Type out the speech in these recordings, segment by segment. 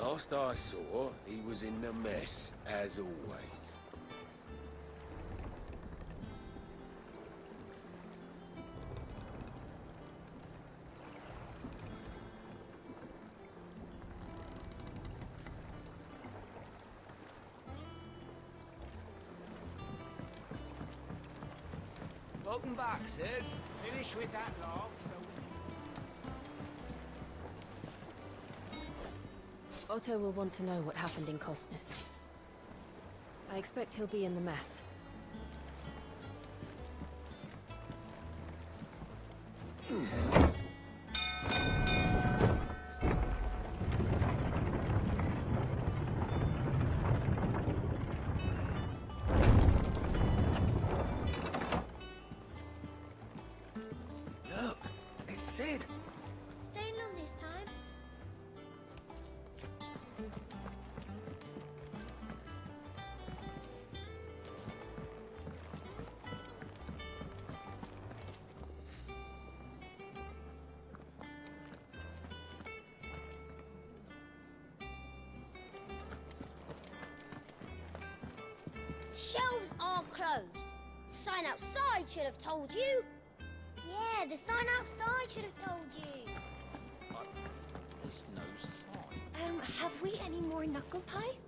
Last I saw, he was in the mess, as always. Welcome back, Sid. Finish with that log, so we... Otto will want to know what happened in Costness. I expect he'll be in the mess. Look, it's Sid. Staying long this time? Shelves are closed. The sign outside should have told you. Yeah, the sign outside should have told you. There's no sign. Have we any more knuckle pies?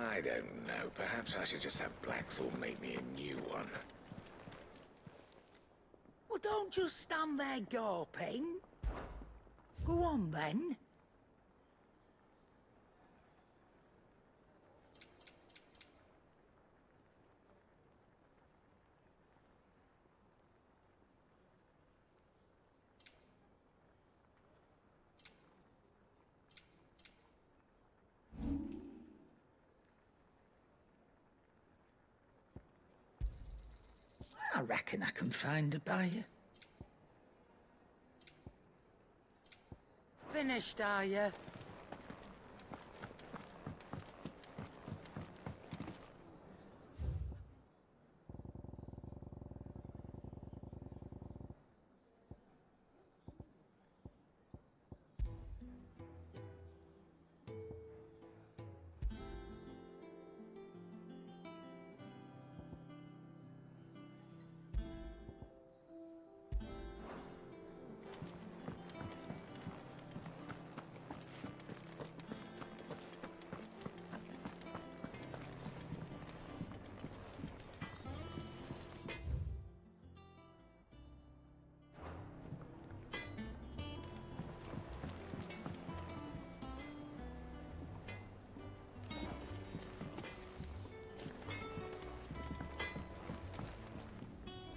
I don't know. Perhaps I should just have Blackthorn make me a new one. Well, don't just stand there gawping. Go on, then. I reckon I can find a buyer. Finished, are you?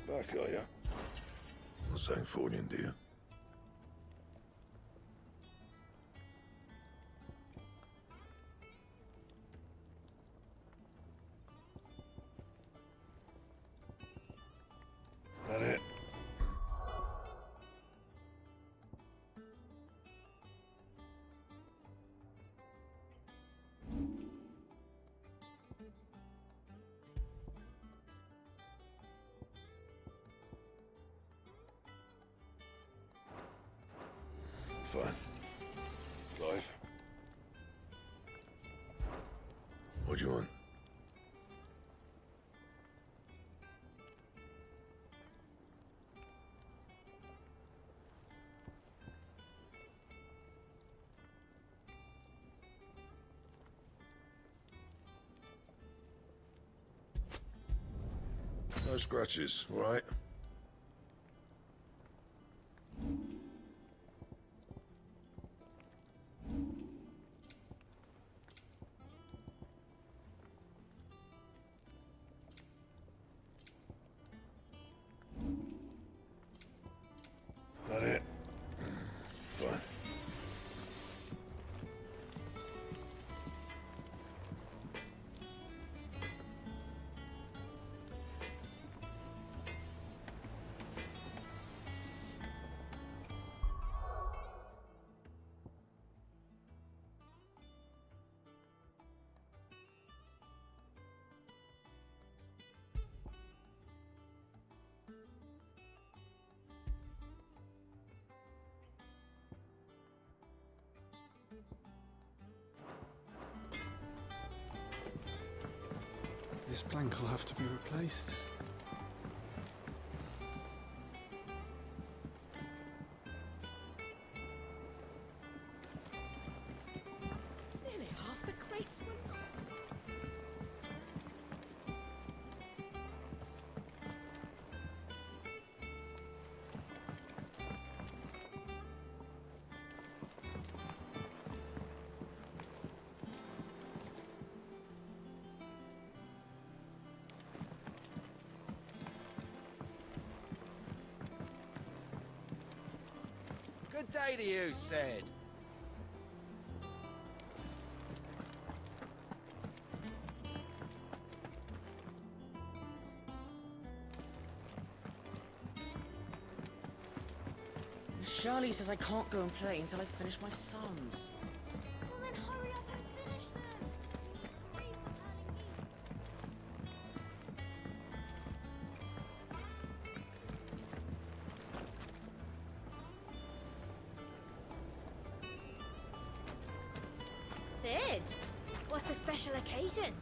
Back, are ya? What's that for you, dear? That it? Fine. Live. What do you want? No scratches, all right? This plank will have to be replaced. Nearly half the crates were lost. Good day to you, said. Charlie says I can't go and play until I finish my sums. Well, then hurry up and finish them. Free from early eats. Sid, what's the special occasion?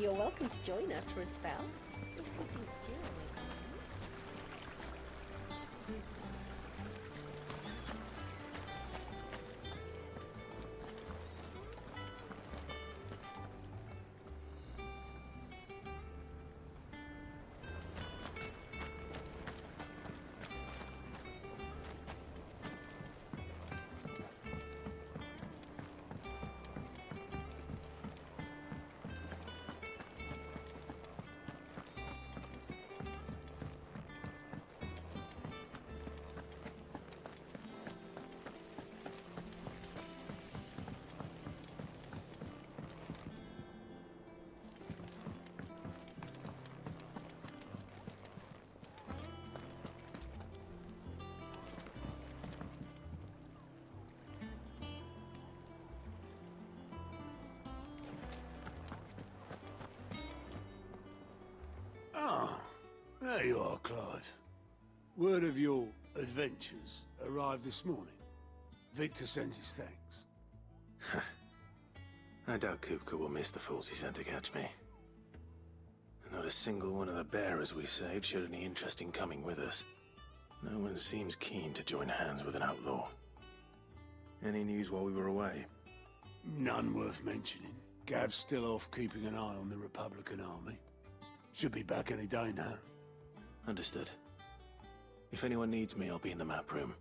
You're welcome to join us for a spell, if you think Jill will come in. Ah, there you are, Clive. Word of your adventures arrived this morning. Victor sends his thanks. I doubt Kupka will miss the fools he sent to catch me. Not a single one of the bearers we saved showed any interest in coming with us. No one seems keen to join hands with an outlaw. Any news while we were away? None worth mentioning. Gav's still off keeping an eye on the Republican army. Should be back any day now. Understood. If anyone needs me, I'll be in the map room.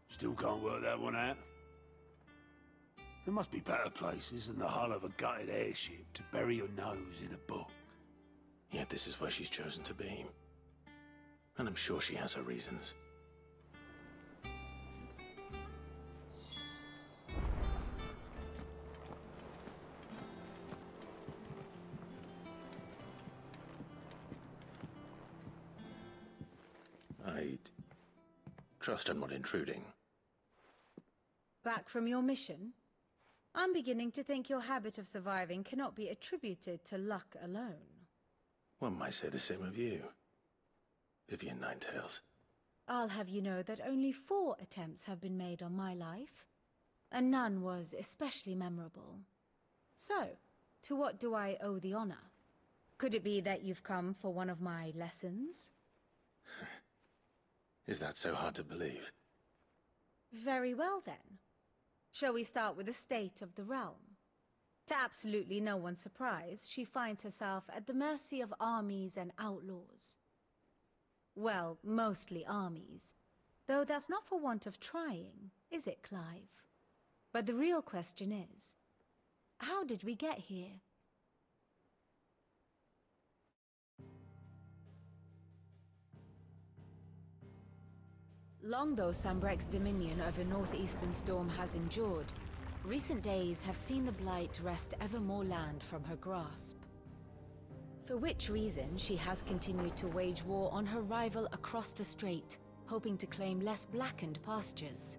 Still can't work that one out. There must be better places than the hull of a gutted airship to bury your nose in a book. Yet this is where she's chosen to be. And I'm sure she has her reasons. I'd trust I'm not intruding. Back from your mission? I'm beginning to think your habit of surviving cannot be attributed to luck alone. One might say the same of you, Vivian Ninetails. I'll have you know that only 4 attempts have been made on my life, and none was especially memorable. So, to what do I owe the honor? Could it be that you've come for one of my lessons? Is that so hard to believe? Very well then. Shall we start with the state of the realm? To absolutely no one's surprise, she finds herself at the mercy of armies and outlaws. Well, mostly armies. Though that's not for want of trying, is it, Clive? But the real question is, how did we get here? Long though Sambrek's dominion over northeastern Storm has endured, recent days have seen the Blight wrest ever more land from her grasp. For which reason she has continued to wage war on her rival across the strait, hoping to claim less blackened pastures.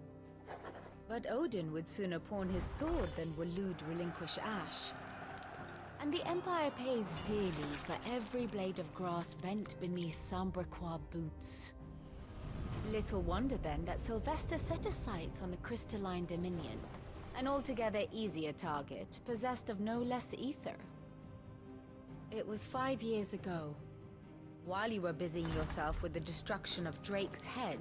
But Odin would sooner pawn his sword than Waloed relinquish Ash. And the Empire pays dearly for every blade of grass bent beneath Sambrequois boots. Little wonder then that Sylvester set his sights on the crystalline Dominion, an altogether easier target, possessed of no less ether. It was 5 years ago, while you were busying yourself with the destruction of Drake's head,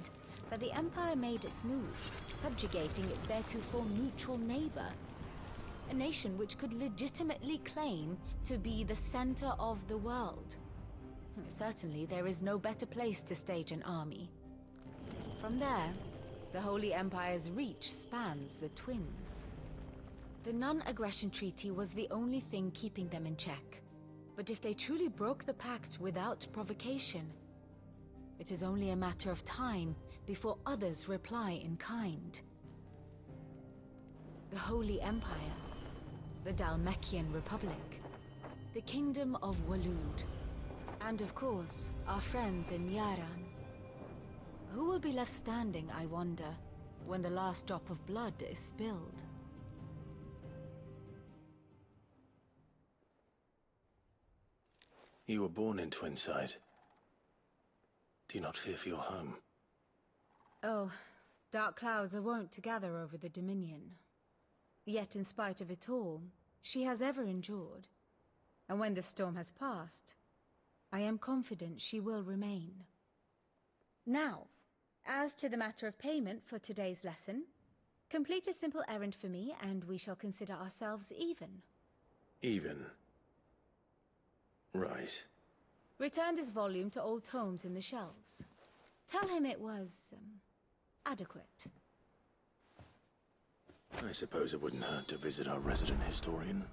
that the Empire made its move, subjugating its theretofore neutral neighbor. A nation which could legitimately claim to be the center of the world. Certainly, there is no better place to stage an army. From there, the Holy Empire's reach spans the Twins. The non-aggression treaty was the only thing keeping them in check. But if they truly broke the pact without provocation, it is only a matter of time before others reply in kind. The Holy Empire, the Dhalmekian Republic, the Kingdom of Waloed, and of course, our friends in Yaran. Who will be left standing, I wonder, when the last drop of blood is spilled? You were born in Twinside. Do you not fear for your home? Oh, dark clouds are wont to gather over the Dominion. Yet in spite of it all, she has ever endured. And when the storm has passed, I am confident she will remain. Now, as to the matter of payment for today's lesson, complete a simple errand for me and we shall consider ourselves even. Even? Right. Return this volume to old tomes in the shelves. Tell him it was, adequate. I suppose it wouldn't hurt to visit our resident historian.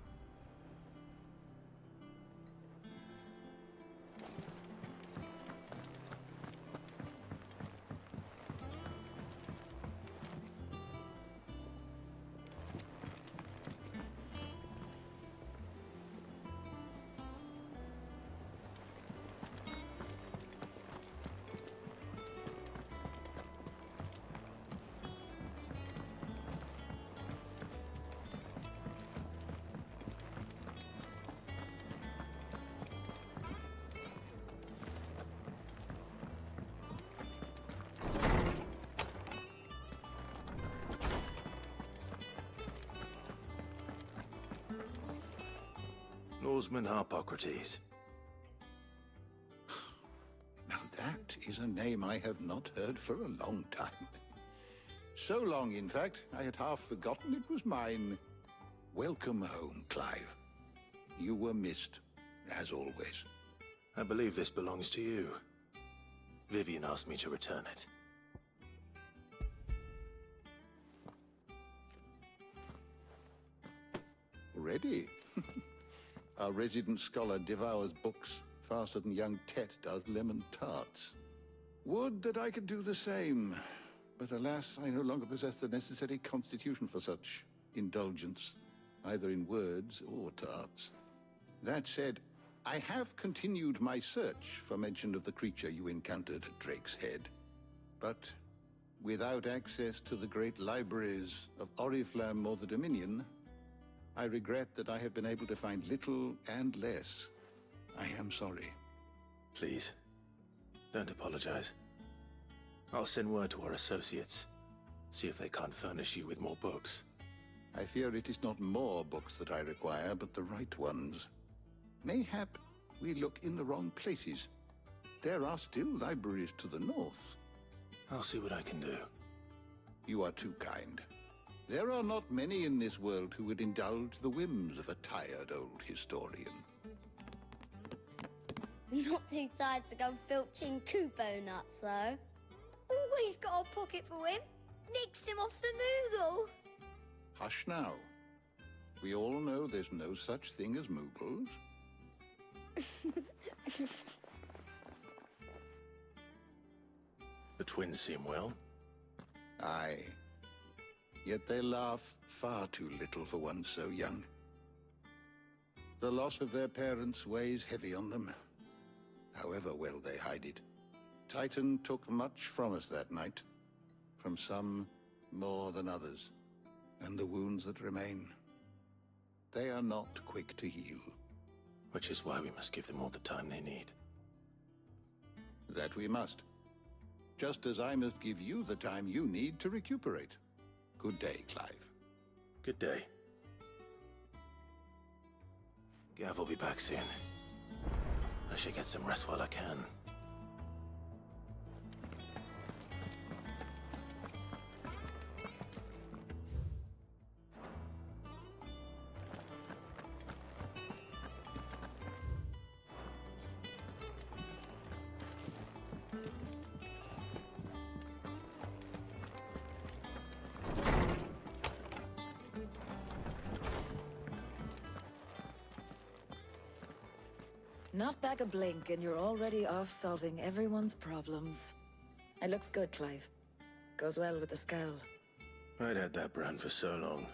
Norseman Harpocrates. Now that is a name I have not heard for a long time. So long, in fact, I had half forgotten it was mine. Welcome home, Clive. You were missed, as always. I believe this belongs to you. Vivian asked me to return it. Ready? Our resident scholar devours books faster than young Tet does lemon tarts. Would that I could do the same, but alas, I no longer possess the necessary constitution for such indulgence, either in words or tarts. That said, I have continued my search for mention of the creature you encountered at Drake's Head. But without access to the great libraries of Oriflamme or the Dominion, I regret that I have been able to find little and less. I am sorry. Please, don't apologize. I'll send word to our associates. See if they can't furnish you with more books. I fear it is not more books that I require, but the right ones. Mayhap we look in the wrong places. There are still libraries to the north. I'll see what I can do. You are too kind. There are not many in this world who would indulge the whims of a tired old historian. Not too tired to go filching Kupo nuts, though. Always got a pocket for him. Nicks him off the Moogle. Hush now. We all know there's no such thing as Moogles. The twins seem well. Aye. Yet they laugh far too little for one so young. The loss of their parents weighs heavy on them, however well they hide it. Titan took much from us that night, from some more than others, and the wounds that remain, they are not quick to heal. Which is why we must give them all the time they need. That we must. just as I must give you the time you need to recuperate. Good day, Clive. Good day. Gav will be back soon. I should get some rest while I can. Not back a blink, and you're already off solving everyone's problems. It looks good, Clive. Goes well with the scowl. I'd had that brand for so long.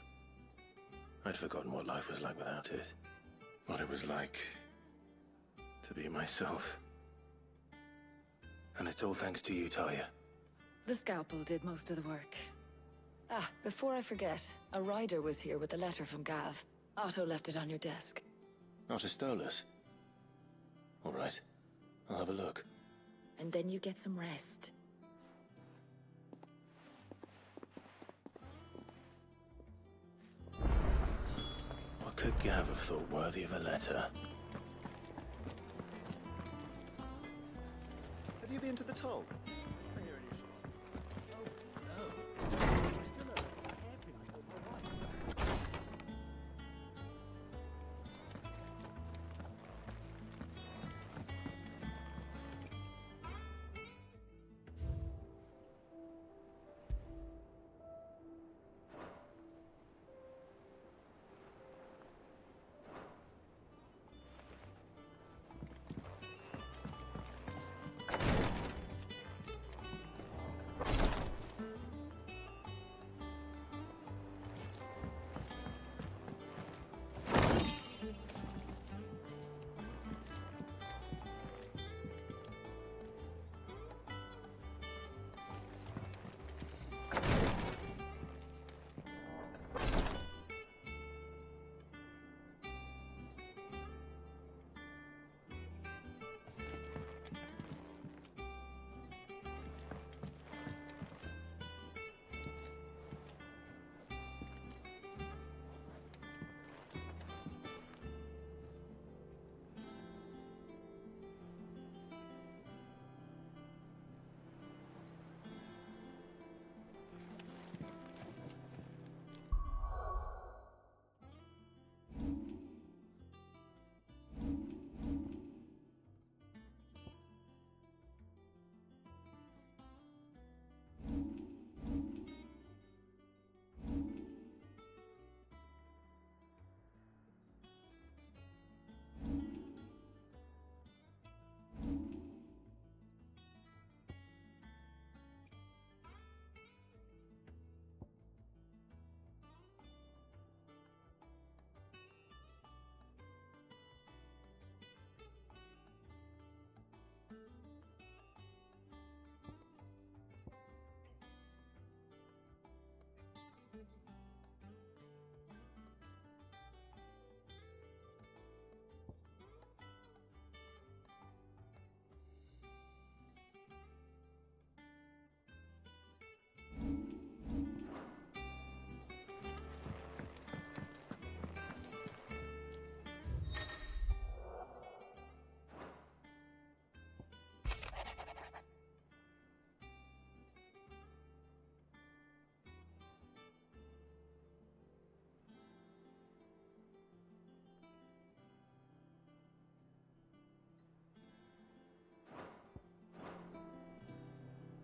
I'd forgotten what life was like without it. What it was like to be myself. And it's all thanks to you, Talia. The scalpel did most of the work. Ah, before I forget, a rider was here with a letter from Gav. Otto left it on your desk. Not a stolus. All right, I'll have a look. And then you get some rest. What could Gav have thought worthy of a letter? Have you been to the toll?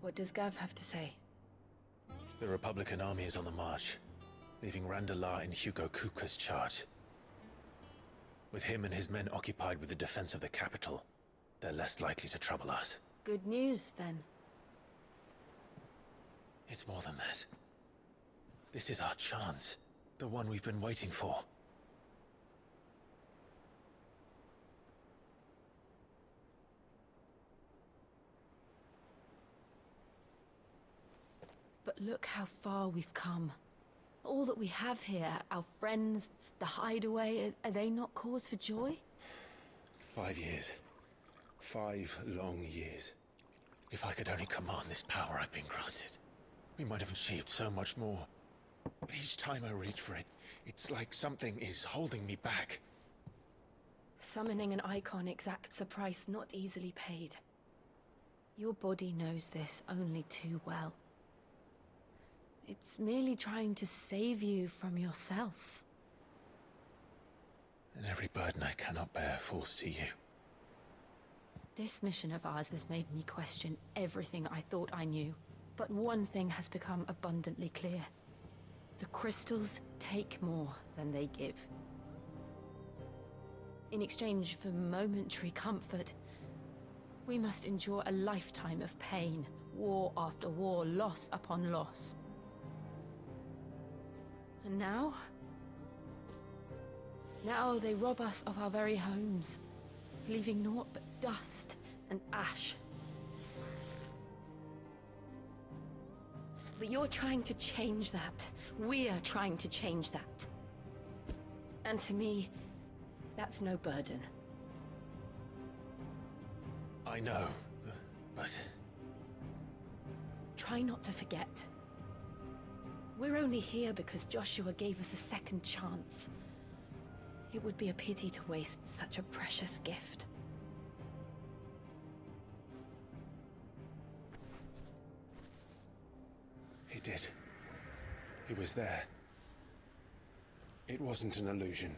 What does Gav have to say? The Republican army is on the march, leaving Randalar in Hugo Kuka's charge. With him and his men occupied with the defense of the capital, they're less likely to trouble us. Good news, then. It's more than that. This is our chance. The one we've been waiting for. But look how far we've come. All that we have here, our friends, the hideaway, are they not cause for joy? 5 years. 5 long years. If I could only command this power I've been granted, we might have achieved so much more. But each time I reach for it, it's like something is holding me back. Summoning an icon exacts a price not easily paid. Your body knows this only too well. It's merely trying to save you from yourself. And every burden I cannot bear falls to you. This mission of ours has made me question everything I thought I knew. But one thing has become abundantly clear. The crystals take more than they give. In exchange for momentary comfort, we must endure a lifetime of pain, war after war, loss upon loss. And now they rob us of our very homes, leaving naught but dust and ash. But you're trying to change that. We're trying to change that. And to me, that's no burden. I know, but... Try not to forget. We're only here because Joshua gave us a second chance. It would be a pity to waste such a precious gift. He did. He was there. It wasn't an illusion.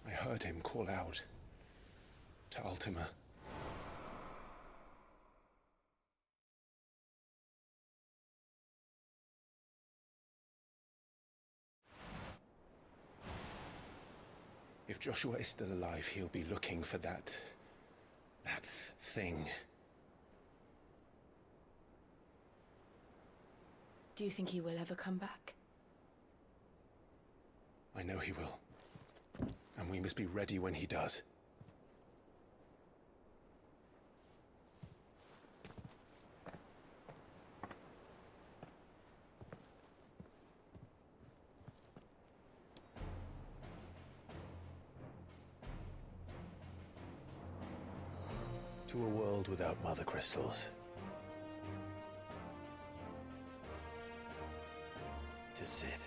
I heard him call out to Ultima. If Joshua is still alive, he'll be looking for that thing. Do you think he will ever come back? I know he will. And we must be ready when he does. To a world without mother crystals. To sit.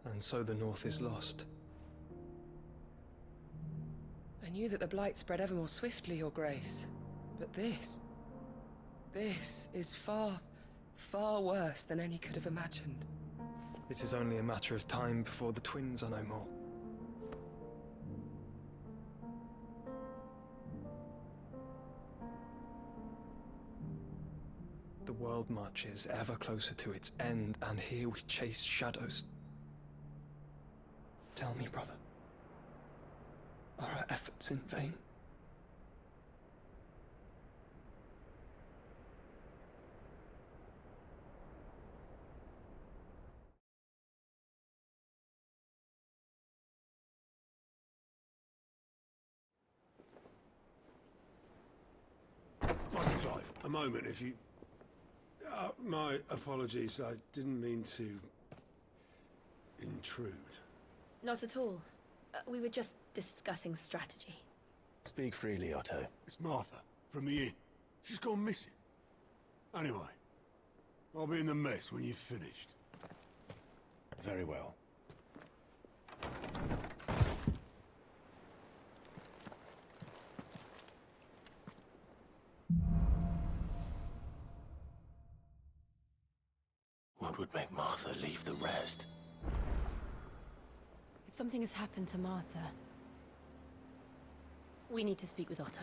And so the North is lost. I knew that the Blight spread ever more swiftly, Your Grace. But this is far, far worse than any could have imagined. It is only a matter of time before the twins are no more. The world marches ever closer to its end, and here we chase shadows. Tell me, brother, are our efforts in vain? Master Clive, a moment, if you... my apologies, I didn't mean to... intrude. Not at all. We were just discussing strategy. Speak freely, Otto. It's Martha, from the inn. She's gone missing. Anyway, I'll be in the mess when you've finished. Very well. What would make Martha leave the rest? If something has happened to Martha, we need to speak with Otto.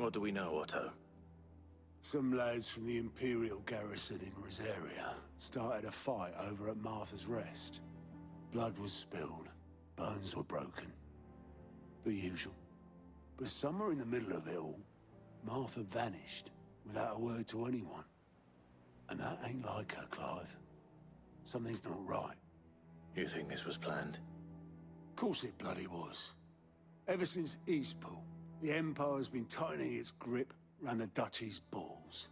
What do we know, Otto? Some lads from the Imperial garrison in Rosaria started a fight over at Martha's Rest. Blood was spilled, bones were broken. The usual. But somewhere in the middle of it all, Martha vanished without a word to anyone. And that ain't like her, Clive. Something's not right. You think this was planned? Of course it bloody was. Ever since Eastpool, the Empire's been tightening its grip round the Duchy's balls.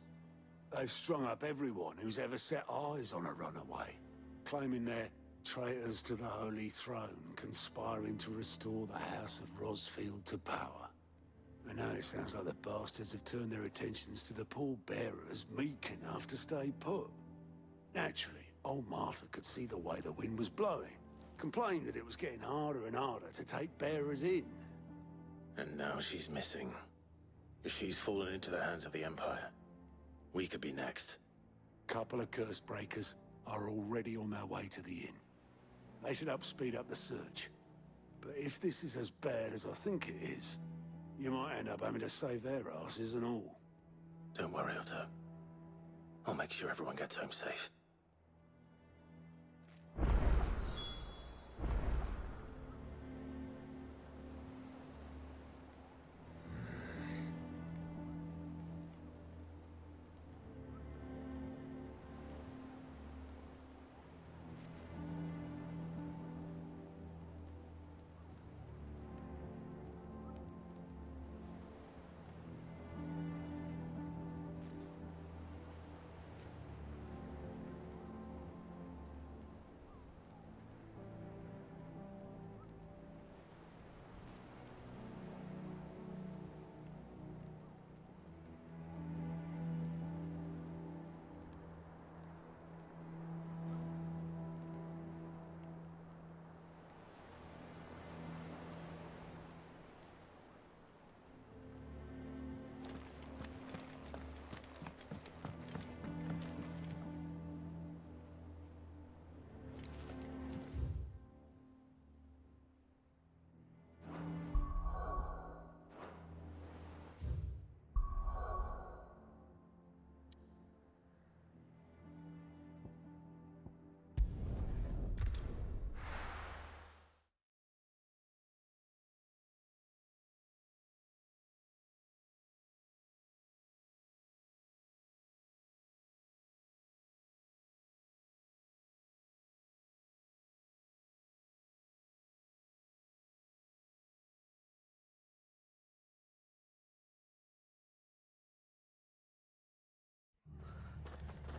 They've strung up everyone who's ever set eyes on a runaway, claiming they're traitors to the Holy Throne, conspiring to restore the House of Rosfield to power. And now it sounds like the bastards have turned their attentions to the pallbearers meek enough to stay put. Naturally, old Martha could see the way the wind was blowing, complained that it was getting harder and harder to take bearers in. And now she's missing. If she's fallen into the hands of the Empire, we could be next. Couple of curse breakers are already on their way to the inn. They should help speed up the search. But if this is as bad as I think it is, you might end up having to save their asses and all. Don't worry, Otto. I'll make sure everyone gets home safe.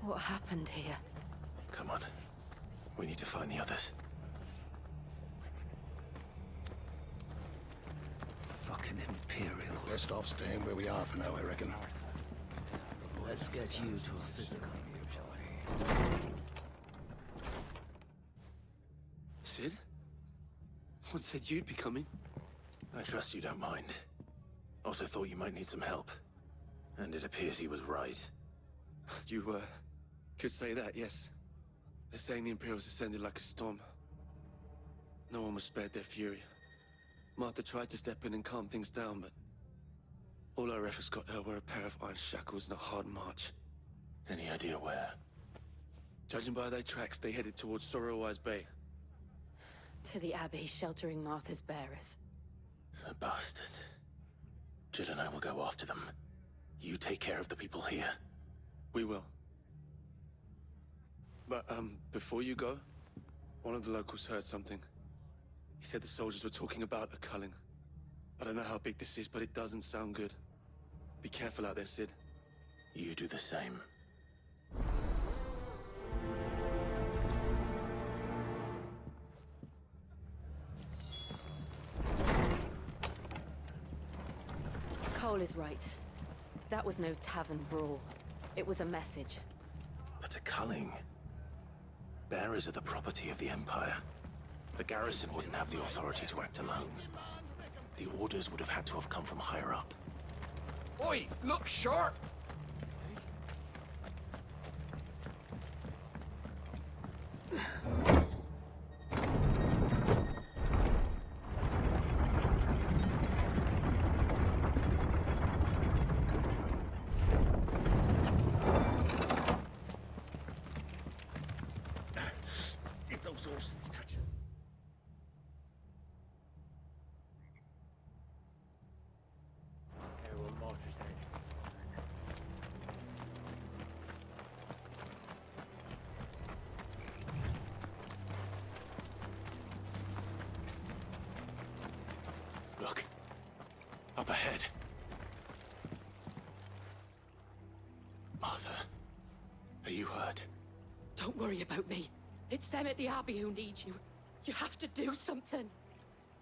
What happened here? Come on. We need to find the others. Fucking Imperials. Best off staying where we are for now, I reckon. Let's get you to a physical. Sid? What said you'd be coming? I trust you don't mind. Also thought you might need some help. And it appears he was right. You, could say that, yes. They're saying the Imperials ascended like a storm. No one was spared their fury. Martha tried to step in and calm things down, but all our efforts got her were a pair of iron shackles and a hard march. Any idea where? Judging by their tracks, they headed towards Sorrowwise Bay. To the Abbey sheltering Martha's bearers. The bastards. Jill and I will go after them. You take care of the people here. We will. But, before you go, one of the locals heard something. He said the soldiers were talking about a culling. I don't know how big this is, but it doesn't sound good. Be careful out there, Sid. You do the same. Cole is right. That was no tavern brawl. It was a message. But a culling? Bearers are the property of the Empire. The garrison wouldn't have the authority to act alone. The orders would have had to have come from higher up. Oi, look sharp! Forces touching. Yeah, well, Martha's dead. Look. Up ahead. Martha. Are you hurt? Don't worry about me. It's them at the Abbey who need you. You have to do something.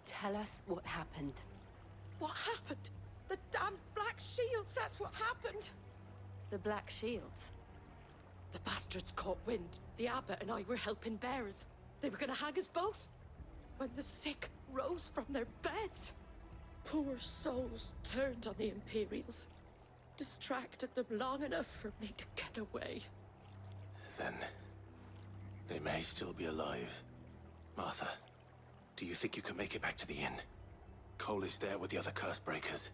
Tell us what happened. What happened? The damn Black Shields, that's what happened. The Black Shields? The bastards caught wind. The abbot and I were helping bearers. They were gonna hang us both. When the sick rose from their beds. Poor souls turned on the Imperials. Distracted them long enough for me to get away. Then... they may still be alive. Martha, do you think you can make it back to the inn? Cole is there with the other curse breakers.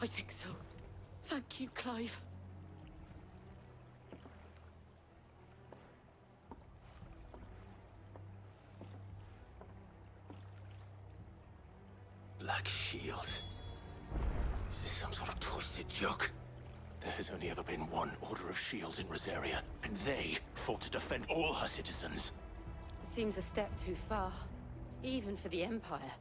I think so. Thank you, Clive. Black Shields. Is this some sort of twisted joke? There has only ever been one Order of Shields in Rosaria, and they fought to defend all her citizens. It seems a step too far, even for the Empire.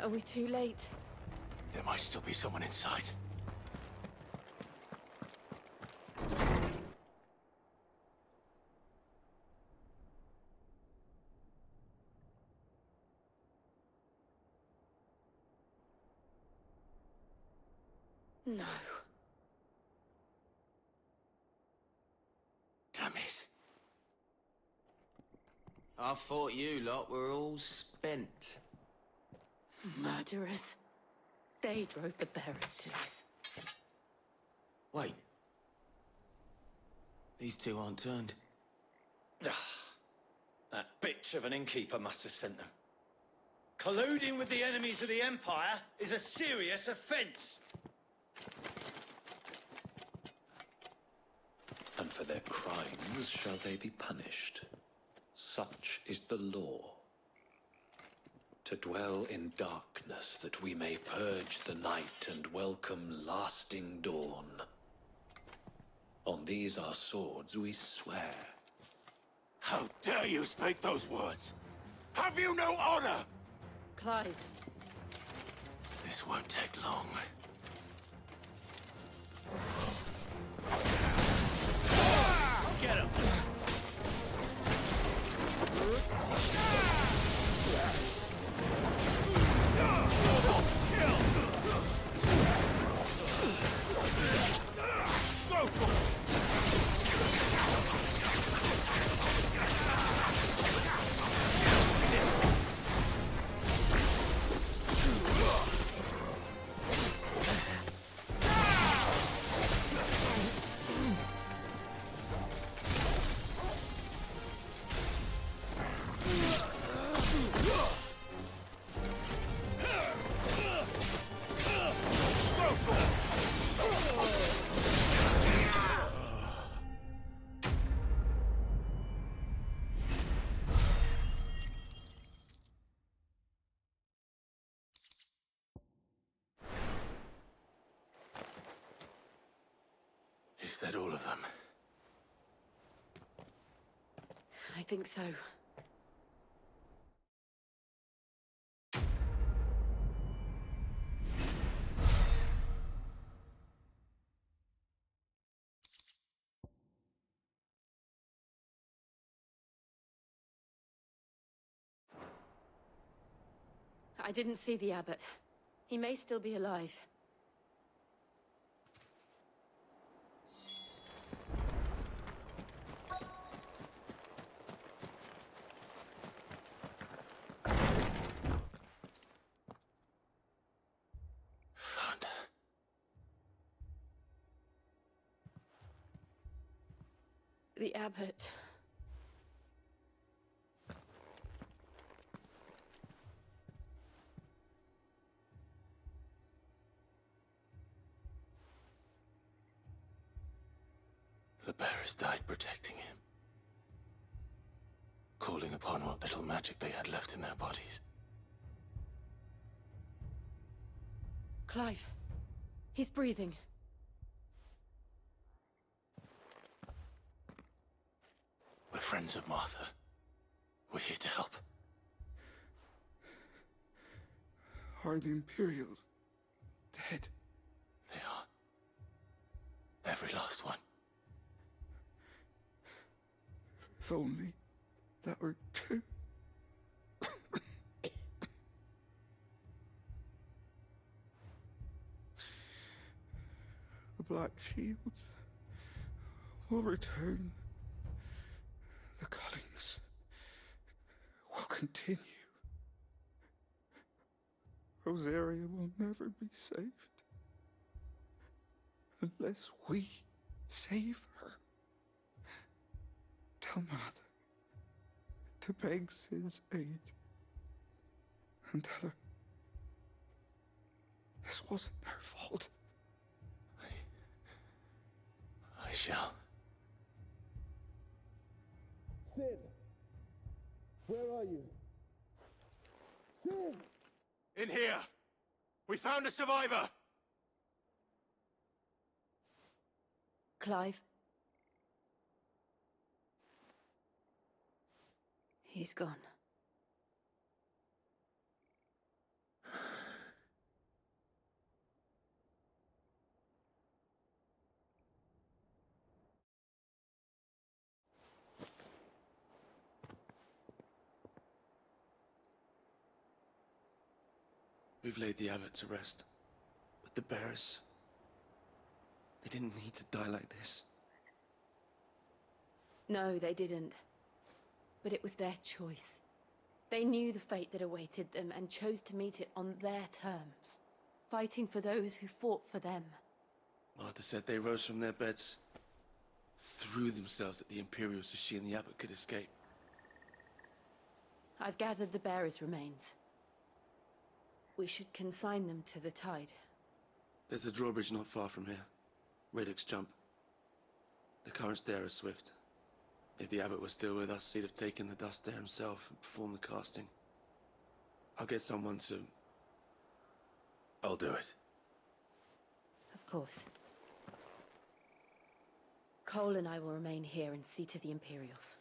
Are we too late? There might still be someone inside. No. Damn it. I thought you lot were all spent. Murderers. They drove the bearers to this. Wait. These two aren't turned. That bitch of an innkeeper must have sent them. Colluding with the enemies of the Empire is a serious offense. And for their crimes shall they be punished. Such is the law. To dwell in darkness that we may purge the night and welcome lasting dawn. On these our swords we swear. How dare you speak those words? Have you no honor? Clive. This won't take long. Get him! Go for it! Is that all of them? I think so. I didn't see the abbot. He may still be alive. The abbot. The bearers died protecting him. Calling upon what little magic they had left in their bodies. Clive. He's breathing. We're friends of Martha. We're here to help. Are the Imperials dead? They are. Every last one. If only that were true. The Black Shields will return. The cullings will continue. Rosaria will never be saved unless we save her. Tell Mother to beg Sid's aid and tell her this wasn't her fault. I shall. Sid! Where are you? Sid! In here! We found a survivor! Clive. He's gone. We've laid the abbot to rest, but the bearers, They didn't need to die like this. No, they didn't. But it was their choice. They knew the fate that awaited them and chose to meet it on their terms, fighting for those who fought for them. Martha said they rose from their beds, threw themselves at the Imperials so she and the Abbot could escape. I've gathered the bearers' remains. We should consign them to the tide. There's a drawbridge not far from here. Radix jump. The currents there are swift. If the Abbot was still with us, he'd have taken the dust there himself and performed the casting. I'll get someone to... I'll do it. Of course. Cole and I will remain here and see to the Imperials.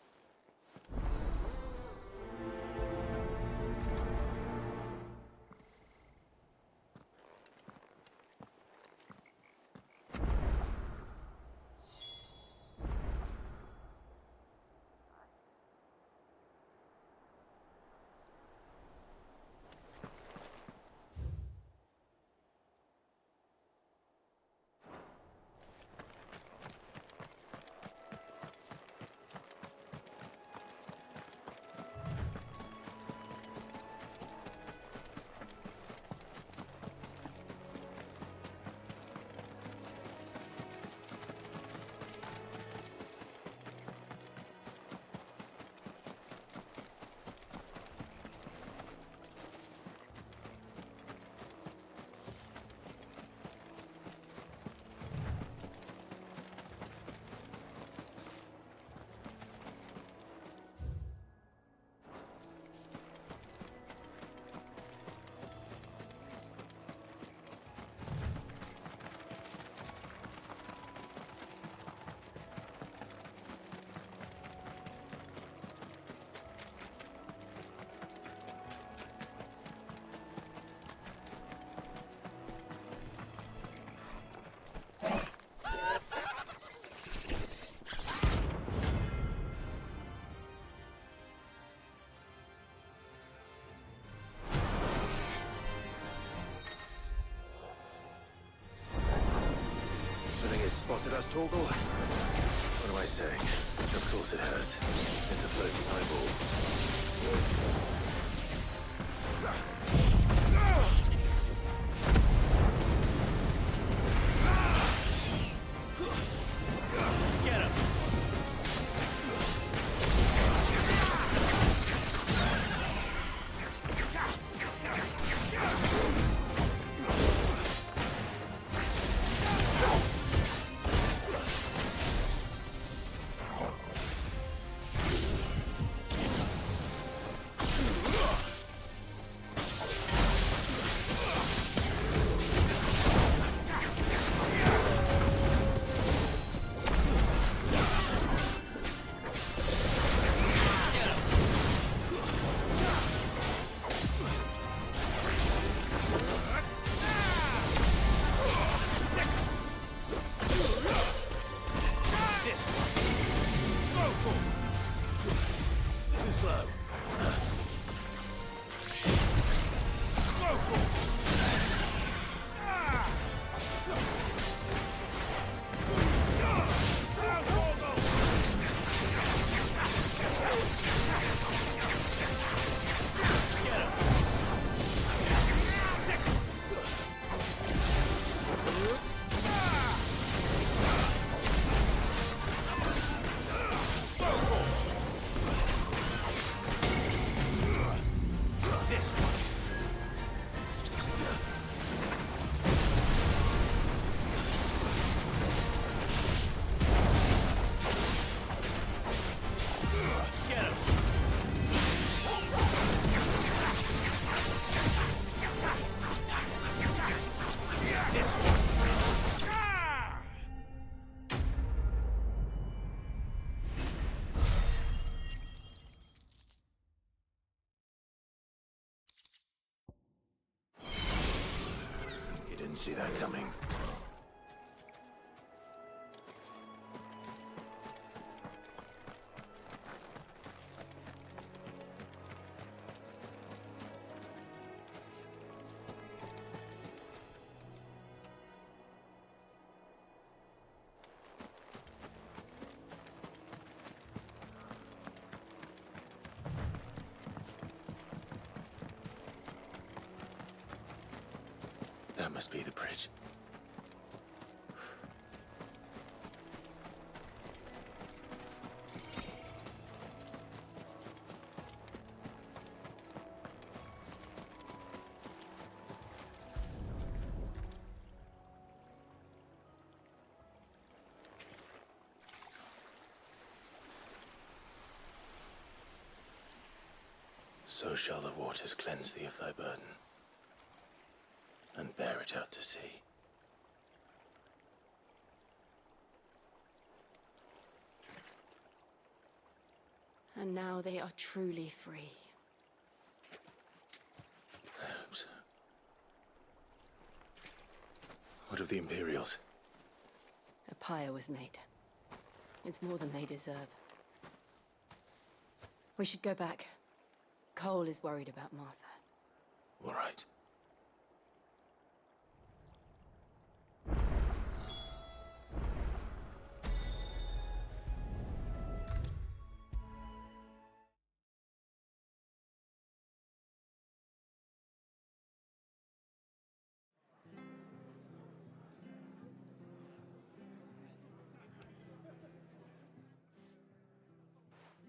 Spotted us, Torgal? What am I saying? Of course it has. It's a floating eyeball. Didn't see that coming. must be the bridge. So shall the waters cleanse thee of thy burden, and bear it out to sea. And now they are truly free. I hope so. What of the Imperials? A pyre was made. It's more than they deserve. We should go back. Cole is worried about Martha. All right.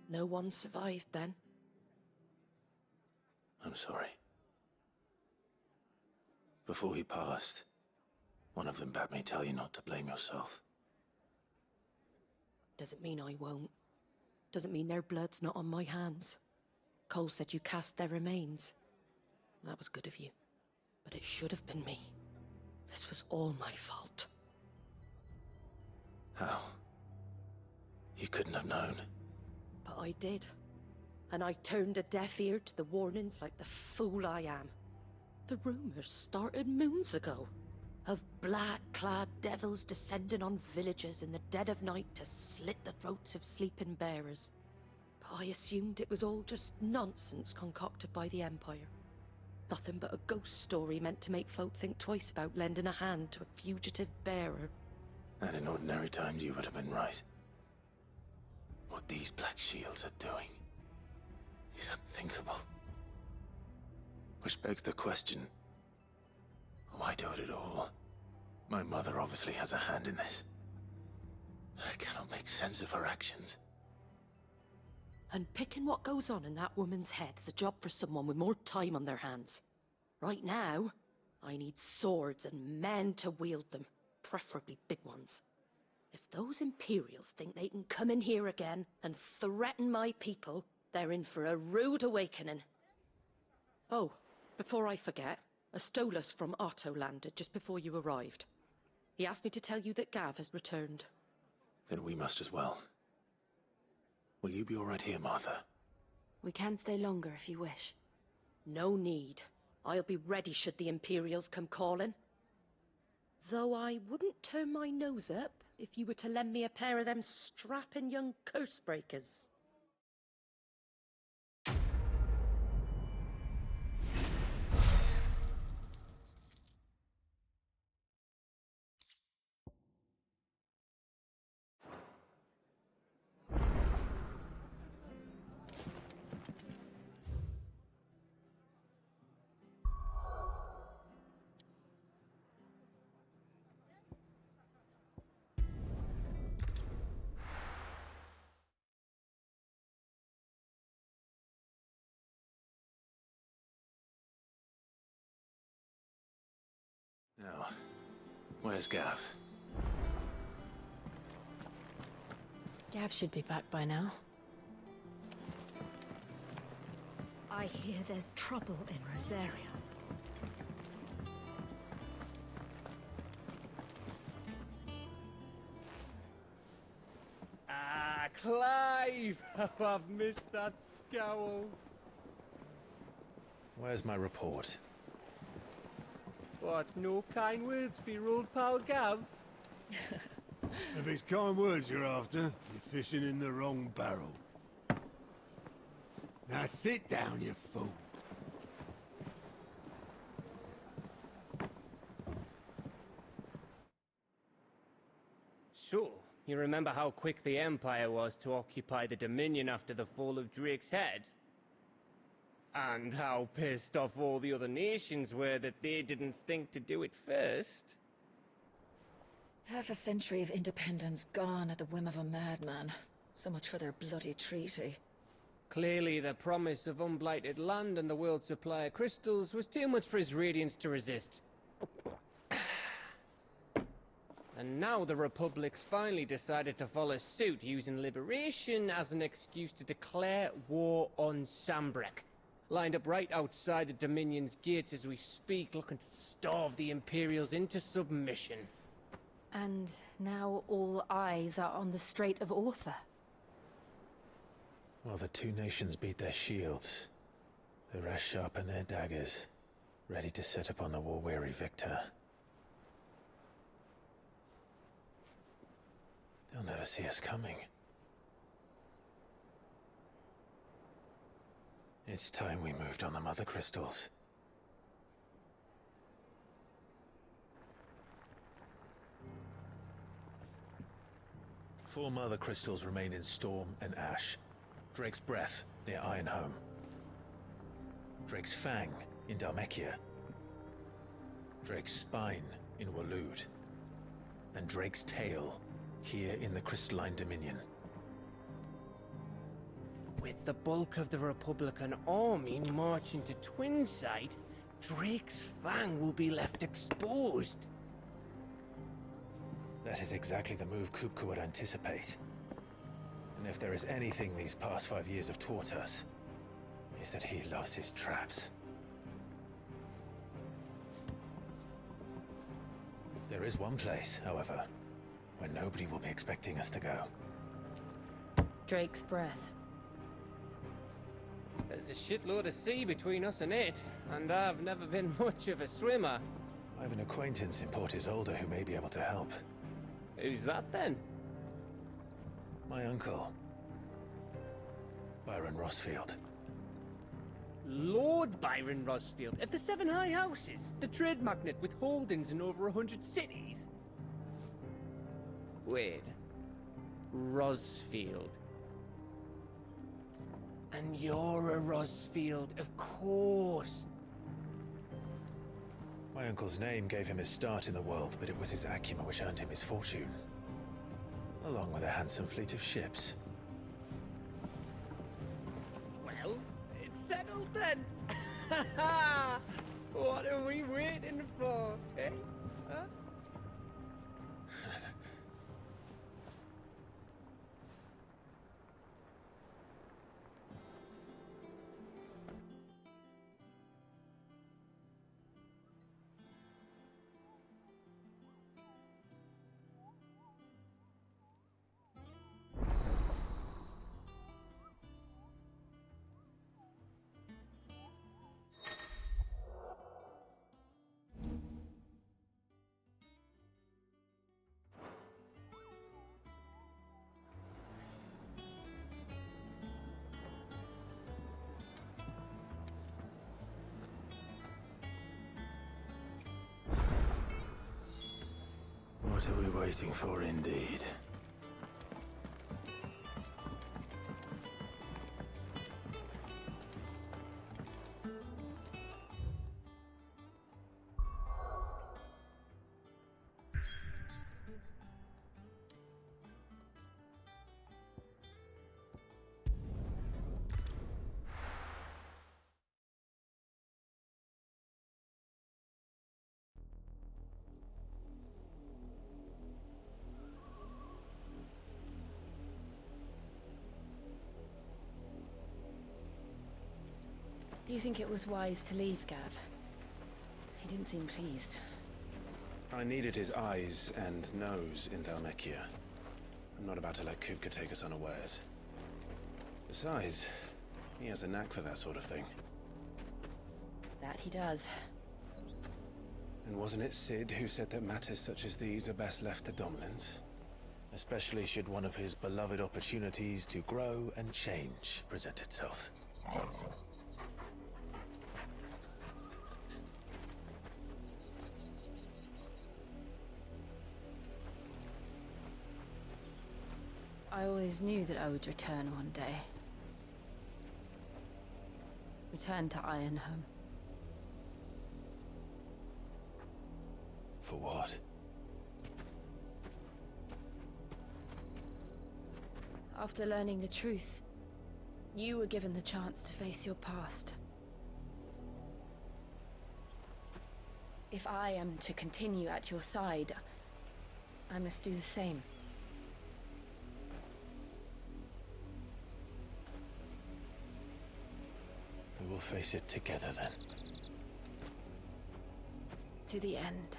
No one survived then? I'm sorry. Before he passed, one of them bade me tell you not to blame yourself. Doesn't mean I won't. Doesn't mean their blood's not on my hands. Cole said you cast their remains. That was good of you. But it should have been me. This was all my fault. How? You couldn't have known. But I did. And I turned a deaf ear to the warnings like the fool I am. The rumors started moons ago. Of black-clad devils descending on villages in the dead of night to slit the throats of sleeping bearers. But I assumed it was all just nonsense concocted by the Empire. Nothing but a ghost story meant to make folk think twice about lending a hand to a fugitive bearer. And in ordinary times you would have been right. What these Black Shields are doing is unthinkable. Which begs the question, why do it at all? My mother obviously has a hand in this. I cannot make sense of her actions. And picking what goes on in that woman's head is a job for someone with more time on their hands. Right now, I need swords and men to wield them, preferably big ones. If those Imperials think they can come in here again and threaten my people, they're in for a rude awakening. Oh, before I forget, a Stolas from Otto landed just before you arrived. He asked me to tell you that Gav has returned. Then we must as well. Will you be all right here, Martha? We can stay longer if you wish. No need. I'll be ready should the Imperials come calling. Though I wouldn't turn my nose up if you were to lend me a pair of them strapping young curse breakers. Now, where's Gav? Gav should be back by now. I hear there's trouble in Rosaria. Ah, Clive! Oh, I've missed that scowl. Where's my report? What, no kind words for your old pal Gav? If it's kind words you're after, you're fishing in the wrong barrel. Now sit down, you fool. So, you remember how quick the Empire was to occupy the Dominion after the fall of Drake's Head? And how pissed off all the other nations were that they didn't think to do it first. Half a century of independence gone at the whim of a madman. So much for their bloody treaty. Clearly, the promise of unblighted land and the world's supply of crystals was too much for his radiance to resist. And now the Republic's finally decided to follow suit, using liberation as an excuse to declare war on Sambrek. Lined up right outside the Dominion's gates as we speak, looking to starve the Imperials into submission. And now all eyes are on the Strait of Author. While the two nations beat their shields, the rest sharpen their daggers, ready to set upon the war-weary victor. They'll never see us coming. It's time we moved on the mother crystals. Four mother crystals remain in Storm and Ash. Drake's Breath, near Ironhome. Drake's Fang, in Dhalmekia. Drake's Spine, in Waloed. And Drake's Tail, here in the Crystalline Dominion. With the bulk of the Republican army marching to Twinside, Drake's Fang will be left exposed. That is exactly the move Kupka would anticipate. And if there is anything these past 5 years have taught us, is that he loves his traps. There is one place, however, where nobody will be expecting us to go. Drake's Breath. There's a shitload of sea between us and it, and I've never been much of a swimmer. I have an acquaintance in Port Isolde who may be able to help. Who's that then? My uncle, Byron Rossfield. Lord Byron Rossfield of the Seven High Houses, the trade magnate with holdings in over 100 cities. Wait, Rossfield. And you're a Rossfield, of course. My uncle's name gave him his start in the world, but it was his acumen which earned him his fortune. Along with a handsome fleet of ships. Well, it's settled then. What are we waiting for, eh? Huh? What are we waiting for, indeed? Do you think it was wise to leave, Gav? He didn't seem pleased. I needed his eyes and nose in Dhalmekia. I'm not about to let Kupka take us unawares. Besides, he has a knack for that sort of thing. That he does. And wasn't it Sid who said that matters such as these are best left to dominance? Especially should one of his beloved opportunities to grow and change present itself. I always knew that I would return one day. Return to Ironhome. For what? After learning the truth, you were given the chance to face your past. If I am to continue at your side, I must do the same. We will face it together then. To the end.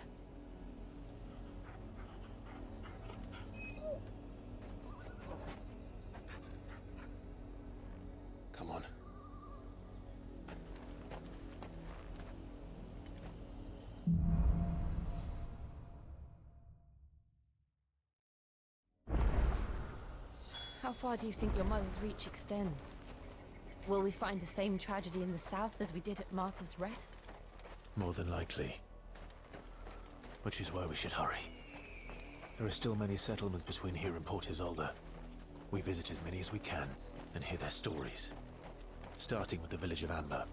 Come on. How far do you think your mother's reach extends? Will we find the same tragedy in the south as we did at Martha's Rest? More than likely. Which is why we should hurry. There are still many settlements between here and Port Isolde. We visit as many as we can and hear their stories. Starting with the village of Amber.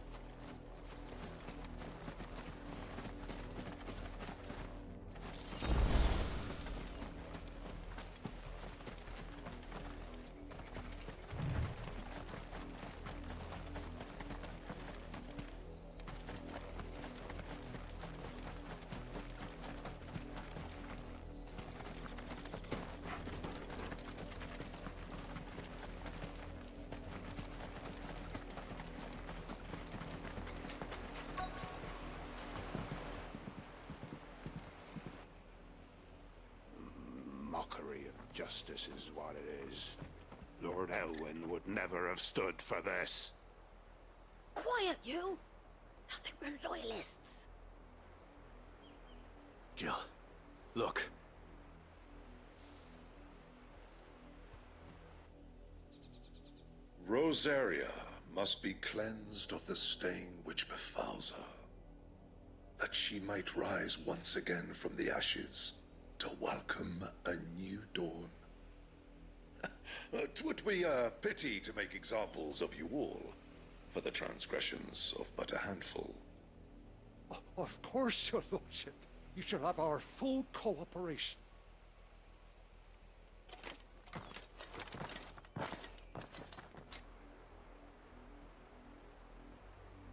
Mockery of justice is what it is. Lord Elwyn would never have stood for this. Quiet, you! I think we're loyalists. Jill, look. Rosaria must be cleansed of the stain which befouls her, that she might rise once again from the ashes to welcome a new dawn. 'Twould be a pity to make examples of you all for the transgressions of but a handful. Of course, your lordship. You shall have our full cooperation.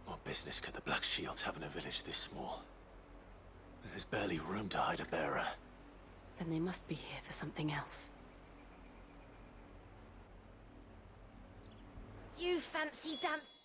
What business could the Black Shields have in a village this small? There's barely room to hide a bearer. Then they must be here for something else. You fancy dance